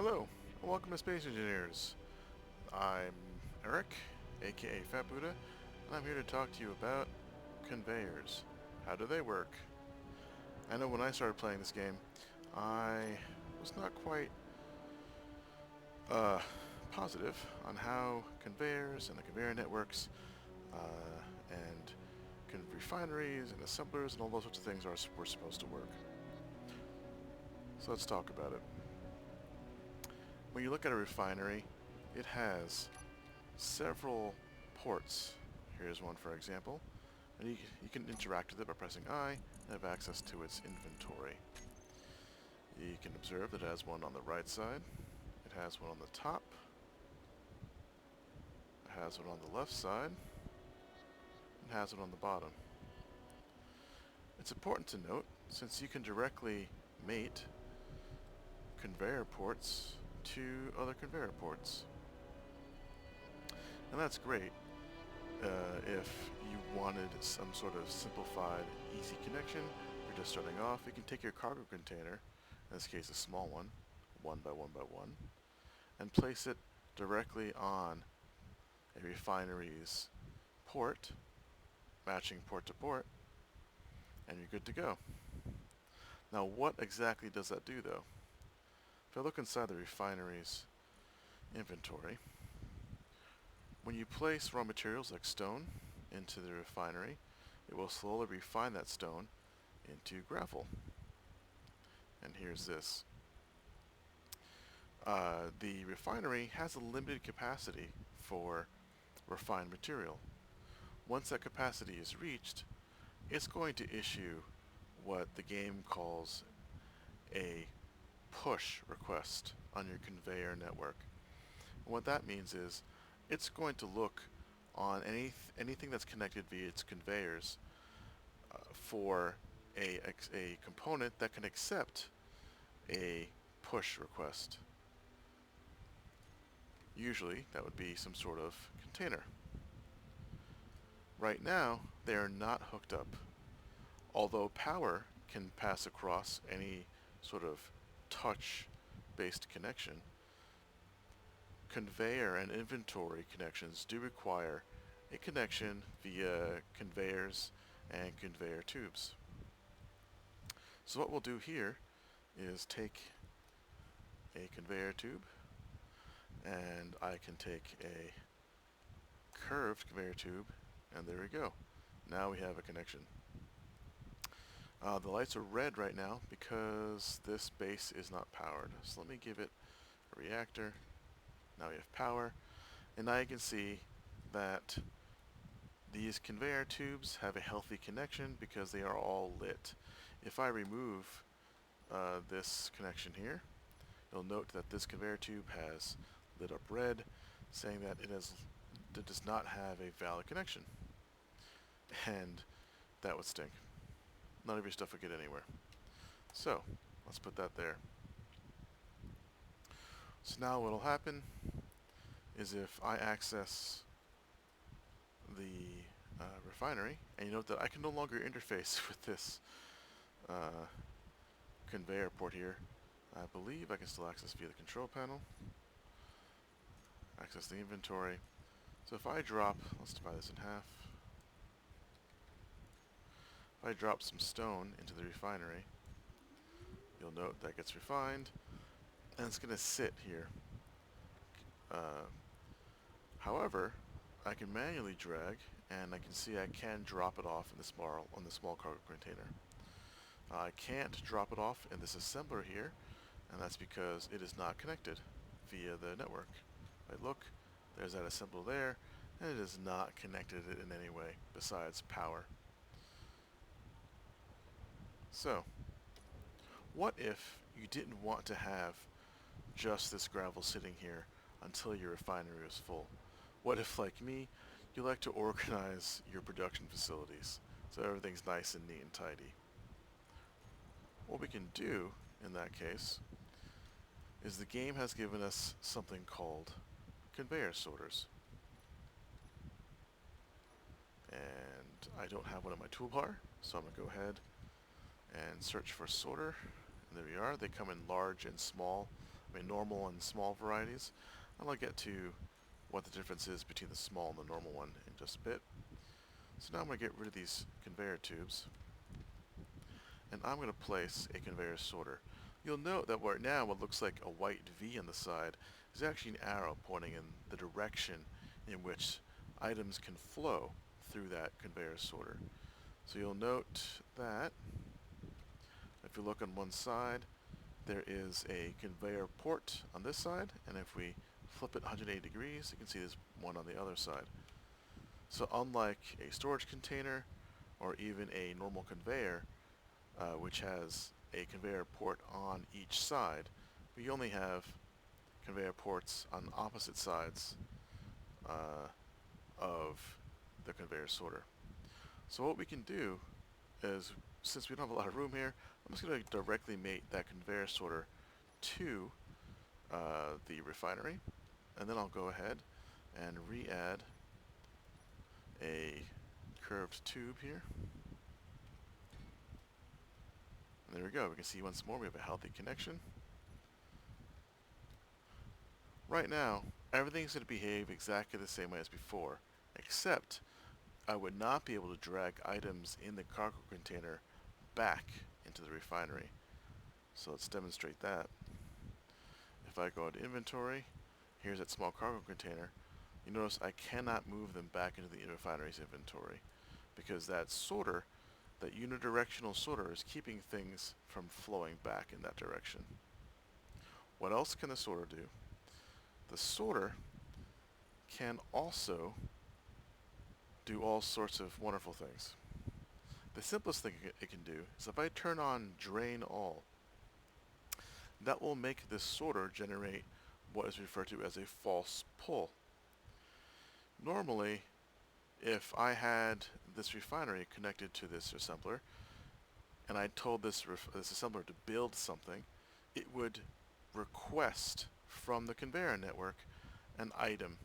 Hello, and welcome to Space Engineers. I'm Eric, aka Fat Buddha, and I'm here to talk to you about conveyors. How do they work? I know when I started playing this game, I was not quite uh, positive on how conveyors and the conveyor networks and refineries and assemblers and all those sorts of things were supposed to work. So let's talk about it. When you look at a refinery, it has several ports. Here's one for example, and you can interact with it by pressing I and have access to its inventory. You can observe that it has one on the right side, it has one on the top, it has one on the left side, and has one on the bottom. It's important to note, since you can directly mate conveyor ports to other conveyor ports. And that's great if you wanted some sort of simplified, easy connection. You're just starting off. You can take your cargo container, in this case a small one, 1 by 1 by 1, and place it directly on a refinery's port, matching port to port, and you're good to go. Now what exactly does that do though? If I look inside the refinery's inventory, when you place raw materials like stone into the refinery, it will slowly refine that stone into gravel. And here's this. The refinery has a limited capacity for refined material. Once that capacity is reached, it's going to issue what the game calls a push request on your conveyor network. And what that means is it's going to look on anything that's connected via its conveyors for a component that can accept a push request. Usually that would be some sort of container. Right now they are not hooked up. Although power can pass across any sort of touch-based connection, conveyor and inventory connections do require a connection via conveyors and conveyor tubes. So what we'll do here is take a conveyor tube, and I can take a curved conveyor tube, and there we go. Now we have a connection. The lights are red right now because this base is not powered. So let me give it a reactor. Now we have power, and now you can see that these conveyor tubes have a healthy connection because they are all lit. If I remove this connection here, you'll note that this conveyor tube has lit up red, saying that it does not have a valid connection. And that would stink. None of your stuff would get anywhere. So, let's put that there. So now what will happen is if I access the refinery, and you note that I can no longer interface with this conveyor port here. I believe I can still access via the control panel. Access the inventory. So if I drop, let's divide this in half. If I drop some stone into the refinery, you'll note that gets refined, and it's going to sit here. However, I can manually drag, and I can see I can drop it off in on the small cargo container. I can't drop it off in this assembler here, and that's because it is not connected via the network. If I look, there's that assembler there, and it is not connected in any way besides power. So, what if you didn't want to have just this gravel sitting here until your refinery was full? What if, like me, you like to organize your production facilities so everything's nice and neat and tidy? What we can do in that case is the game has given us something called conveyor sorters. And I don't have one in my toolbar, so I'm going to go ahead and search for sorter. And there we are. They come in large and small I mean normal and small varieties, and I'll get to what the difference is between the small and the normal one in just a bit. So now I'm going to get rid of these conveyor tubes, and I'm going to place a conveyor sorter. You'll note that right now what looks like a white V on the side is actually an arrow pointing in the direction in which items can flow through that conveyor sorter. So you'll note that if you look on one side, there is a conveyor port on this side, and if we flip it 180 degrees, you can see there's one on the other side. So unlike a storage container or even a normal conveyor, which has a conveyor port on each side, we only have conveyor ports on opposite sides of the conveyor sorter. So what we can do is, since we don't have a lot of room here, I'm just going to directly mate that conveyor sorter to the refinery, and then I'll go ahead and re-add a curved tube here. And there we go. We can see once more we have a healthy connection. Right now, everything's going to behave exactly the same way as before, except I would not be able to drag items in the cargo container back into the refinery. So let's demonstrate that. If I go to inventory, here's that small cargo container. You notice I cannot move them back into the refinery's inventory because that sorter, that unidirectional sorter, is keeping things from flowing back in that direction. What else can the sorter do? The sorter can also do all sorts of wonderful things. The simplest thing it can do is if I turn on drain all, that will make this sorter generate what is referred to as a false pull. Normally, if I had this refinery connected to this assembler, and I told this assembler to build something, it would request from the conveyor network an item,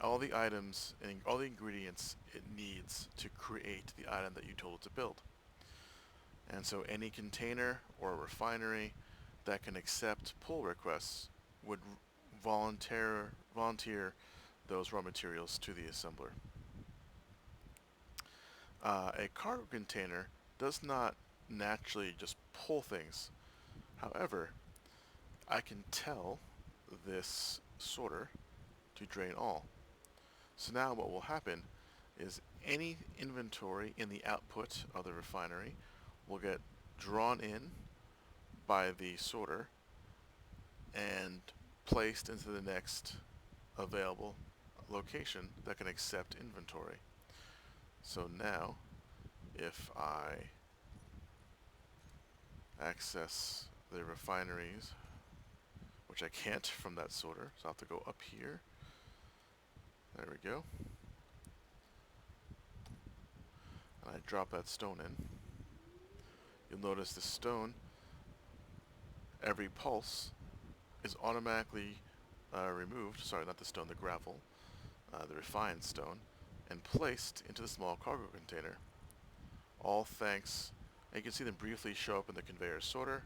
all the items and all the ingredients it needs to create the item that you told it to build. And so any container or refinery that can accept pull requests would volunteer those raw materials to the assembler. A cargo container does not naturally just pull things. However, I can tell this sorter to drain all. So now what will happen is any inventory in the output of the refinery will get drawn in by the sorter and placed into the next available location that can accept inventory. So now, if I access the refineries, which I can't from that sorter, so I'll have to go up here. There we go. And I drop that stone in. You'll notice the stone, every pulse, is automatically removed, sorry, not the stone, the gravel, the refined stone, and placed into the small cargo container. All thanks, and you can see them briefly show up in the conveyor sorter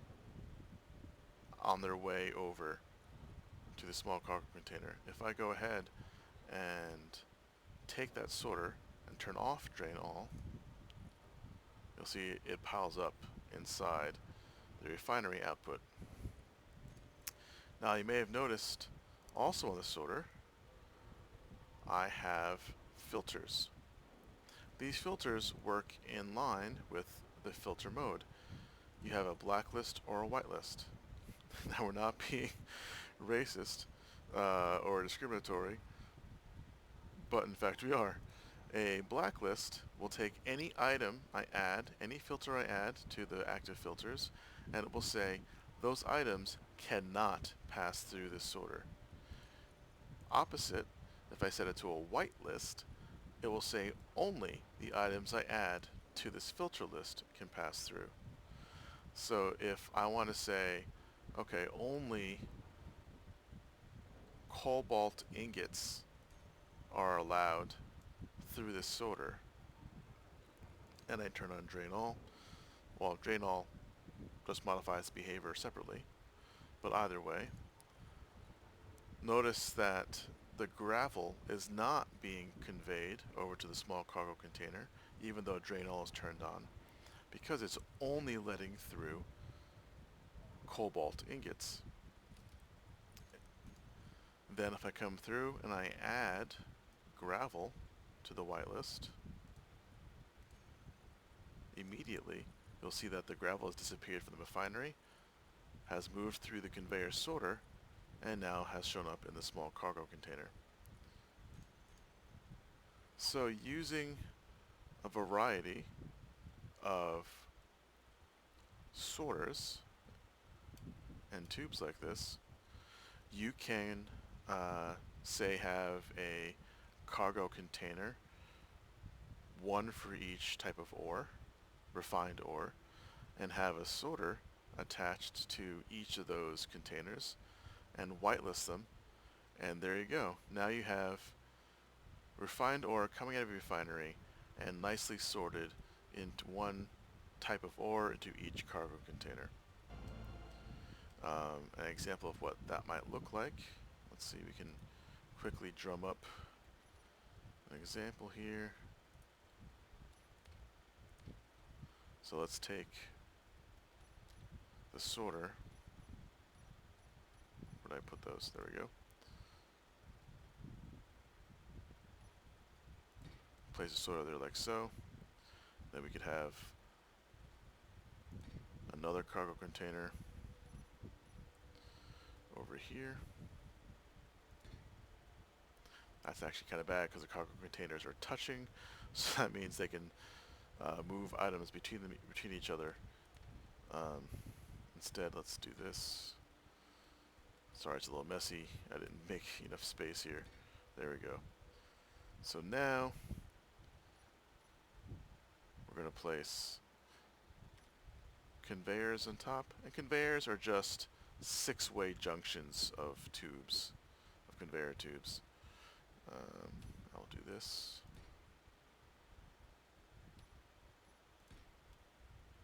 on their way over to the small cargo container. If I go ahead and take that sorter and turn off drain all, you'll see it piles up inside the refinery output. Now you may have noticed also on the sorter I have filters. These filters work in line with the filter mode. You have a blacklist or a whitelist. Now we're not being racist or discriminatory, but in fact we are. A blacklist will take any item I add, any filter I add to the active filters, and it will say those items cannot pass through this sorter. Opposite, if I set it to a whitelist, it will say only the items I add to this filter list can pass through. So if I want to say, okay, only cobalt ingots are allowed through this sorter, and I turn on drain all, well, drain all just modifies behavior separately. But either way, notice that the gravel is not being conveyed over to the small cargo container, even though drain all is turned on, because it's only letting through cobalt ingots. Then if I come through and I add gravel to the whitelist, immediately you'll see that the gravel has disappeared from the refinery, has moved through the conveyor sorter, and now has shown up in the small cargo container. So using a variety of sorters and tubes like this, you can say have a cargo container, one for each type of ore, refined ore, and have a sorter attached to each of those containers and whitelist them, and there you go. Now you have refined ore coming out of your refinery and nicely sorted into one type of ore into each cargo container. An example of what that might look like. Let's see, we can quickly drum up an example here. So let's take the sorter. Where did I put those? There we go. Place the sorter there like so. Then we could have another cargo container over here. That's actually kind of bad because the cargo containers are touching, so that means they can move items between each other. Instead, let's do this. Sorry, it's a little messy. I didn't make enough space here. There we go. So now we're going to place conveyors on top, and conveyors are just 6-way junctions of tubes, of conveyor tubes. I'll do this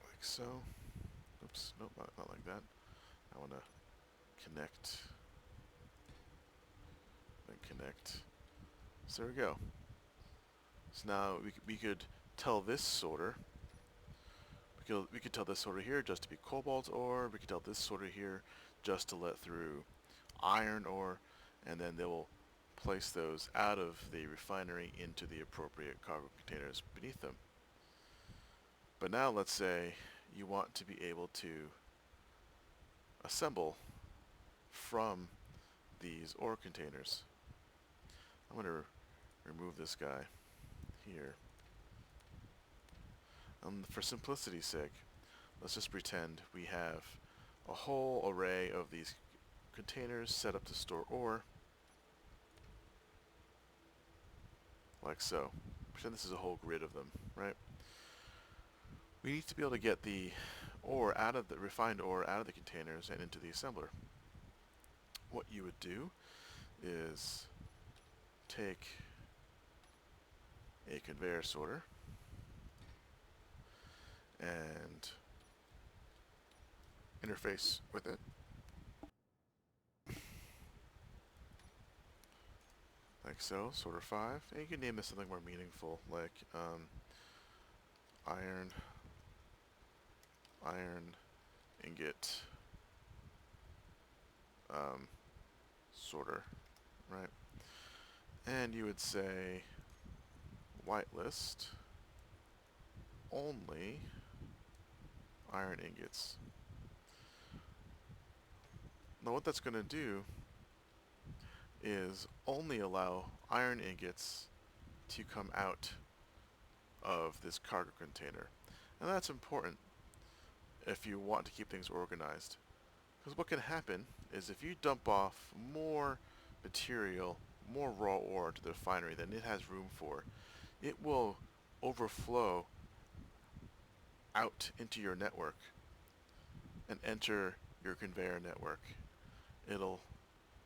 like so. Oops, nope, not like that. I want to connect, then connect. So there we go. So now we could tell this sorter, we could tell this sorter here just to be cobalt ore, we could tell this sorter here just to let through iron ore, and then they will place those out of the refinery into the appropriate cargo containers beneath them. But now let's say you want to be able to assemble from these ore containers. I'm going to remove this guy here. For simplicity's sake, let's just pretend we have a whole array of these containers set up to store ore, like so. Pretend this is a whole grid of them, right? We need to be able to get the ore out of the refined ore out of the containers and into the assembler. What you would do is take a conveyor sorter and interface with it. Like so, sorter 5. And you can name this something more meaningful, like iron ingot sorter, right? And you would say whitelist only iron ingots. Now what that's going to do is only allow iron ingots to come out of this cargo container. And that's important if you want to keep things organized. Because what can happen is if you dump off more material, more raw ore to the refinery than it has room for, it will overflow out into your network and enter your conveyor network. It'll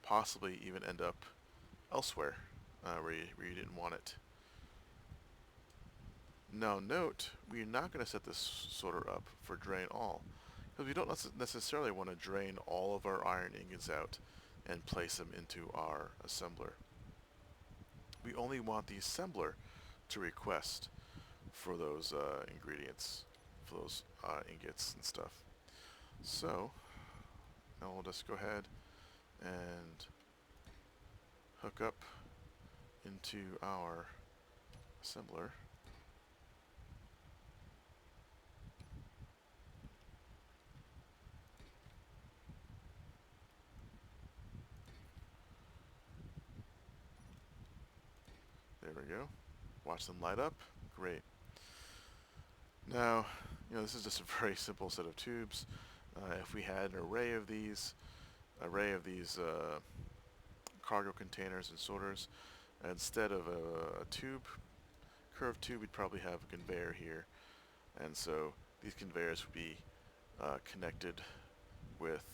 possibly even end up elsewhere where you didn't want it. Now note, we're not going to set this sorter up for drain all, because because we don't necessarily want to drain all of our iron ingots out and place them into our assembler. We only want the assembler to request for those ingredients, for those ingots and stuff. So now we'll just go ahead and hook up into our assembler. There we go. Watch them light up. Great. Now, this is just a very simple set of tubes. If we had an array of these cargo containers and sorters, instead of a curved tube, we'd probably have a conveyor here. And so these conveyors would be connected with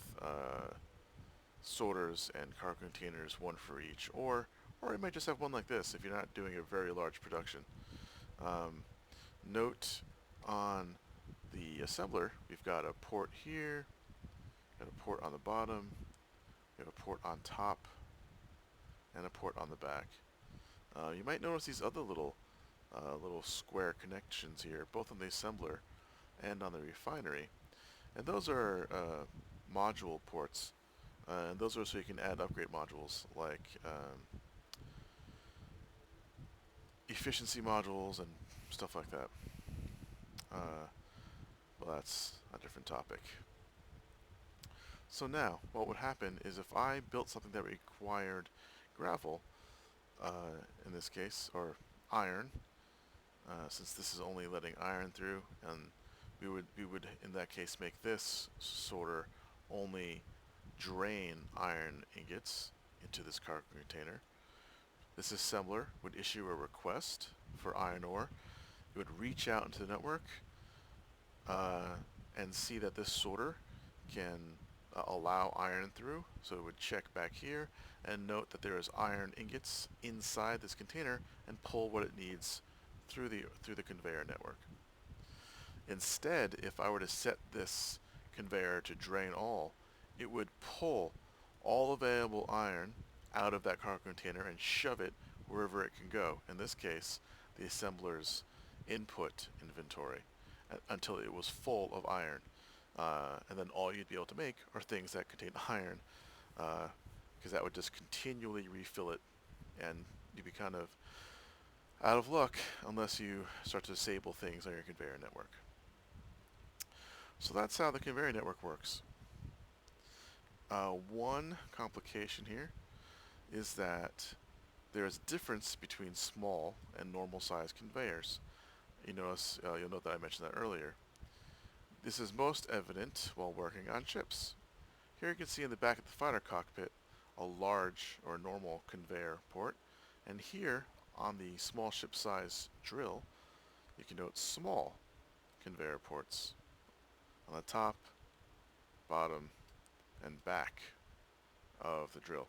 sorters and cargo containers, one for each. Or you might just have one like this if you're not doing a very large production. Note on the assembler, we've got a port here, got a port on the bottom, we have a port on top, and a port on the back. You might notice these other little square connections here, both on the assembler and on the refinery. And those are module ports. And those are so you can add upgrade modules like efficiency modules and stuff like that. Well, that's a different topic. So now, what would happen is if I built something that required gravel, in this case, or iron, since this is only letting iron through, and we would in that case make this sorter only drain iron ingots into this cargo container. This assembler would issue a request for iron ore. It would reach out into the network and see that this sorter can allow iron through. So it would check back here and note that there is iron ingots inside this container and pull what it needs through the conveyor network. Instead, if I were to set this conveyor to drain all, it would pull all available iron out of that cargo container and shove it wherever it can go. In this case, the assembler's input inventory until it was full of iron. And then all you'd be able to make are things that contain iron, because that would just continually refill it, and you'd be kind of out of luck unless you start to disable things on your conveyor network. So that's how the conveyor network works. One complication here is that there is a difference between small and normal size conveyors. You'll note that I mentioned that earlier. This is most evident while working on ships. Here you can see in the back of the fighter cockpit a large or normal conveyor port, and here on the small ship size drill you can note small conveyor ports on the top, bottom, and back of the drill.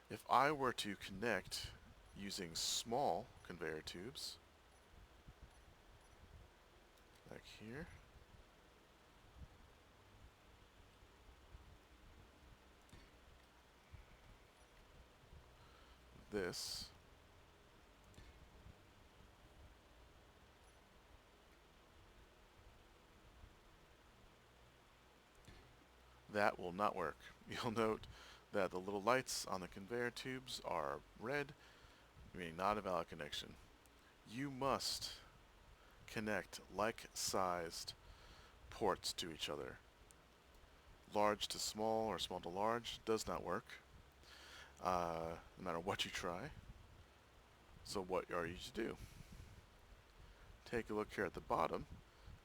If I were to connect using small conveyor tubes, like here, this, that will not work. You'll note that the little lights on the conveyor tubes are red, meaning not a valid connection. You must connect like-sized ports to each other. Large to small or small to large does not work, no matter what you try. So what are you to do? Take a look here at the bottom,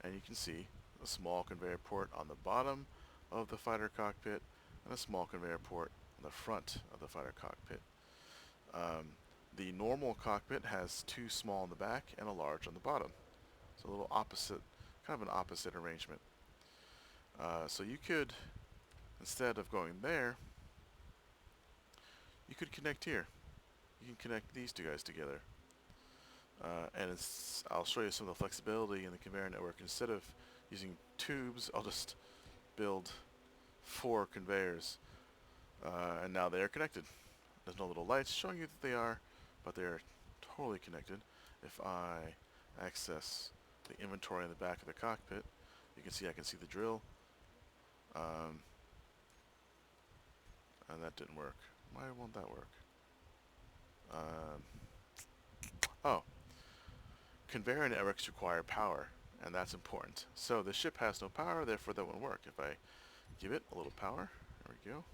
and you can see a small conveyor port on the bottom of the fighter cockpit and a small conveyor port on the front of the fighter cockpit. The normal cockpit has two small on the back and a large on the bottom. So a little opposite, kind of an opposite arrangement. So you could, instead of going there, you could connect here. You can connect these two guys together. And I'll show you some of the flexibility in the conveyor network. Instead of using tubes, I'll just build 4 conveyors, and now they are connected. There's no little lights showing you that they are, but they are totally connected. If I access the inventory in the back of the cockpit, you can see I can see the drill, um, and that didn't work. Why won't that work? Um, oh, conveyor networks require power, and that's important. So the ship has no power, therefore that won't work. If I give it a little power, there we go.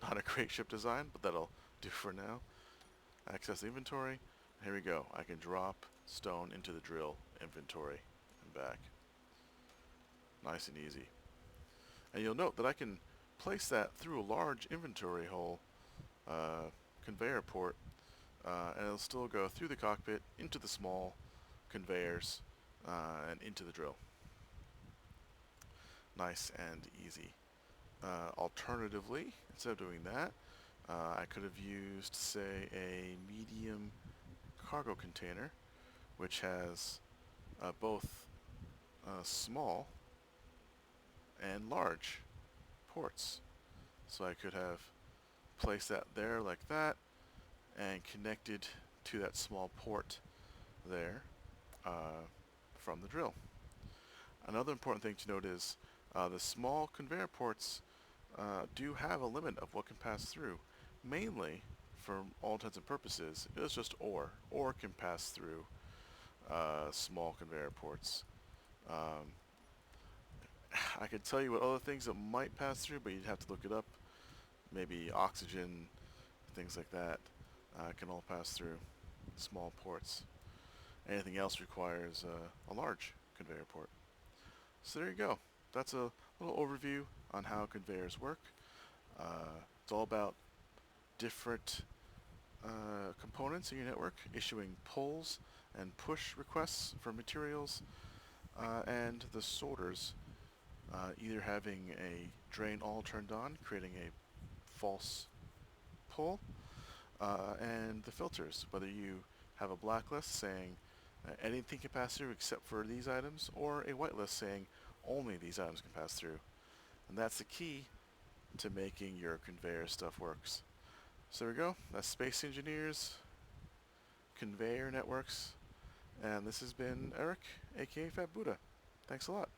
Not a great ship design, but that'll do for now. Access inventory. Here we go. I can drop stone into the drill inventory and back. Nice and easy. And you'll note that I can place that through a large inventory hole conveyor port, and it'll still go through the cockpit into the small conveyors and into the drill. Nice and easy. Alternatively, instead of doing that, I could have used, say, a medium cargo container, which has both small and large ports. So I could have placed that there like that and connected to that small port there from the drill. Another important thing to note is the small conveyor ports do have a limit of what can pass through. Mainly, for all intents and purposes, it was just ore. Ore can pass through small conveyor ports. Um, I could tell you what other things that might pass through, but you'd have to look it up. Maybe oxygen, things like that, can all pass through small ports. Anything else requires a large conveyor port. So there you go. That's a little overview on how conveyors work. It's all about different components in your network issuing pulls and push requests for materials, and the sorters either having a drain all turned on, creating a false pull, and the filters, whether you have a blacklist saying anything can pass through except for these items, or a whitelist saying only these items can pass through. And that's the key to making your conveyor stuff works. So there we go. That's Space Engineers, Conveyor Networks, and this has been Eric, aka Fat Buddha. Thanks a lot.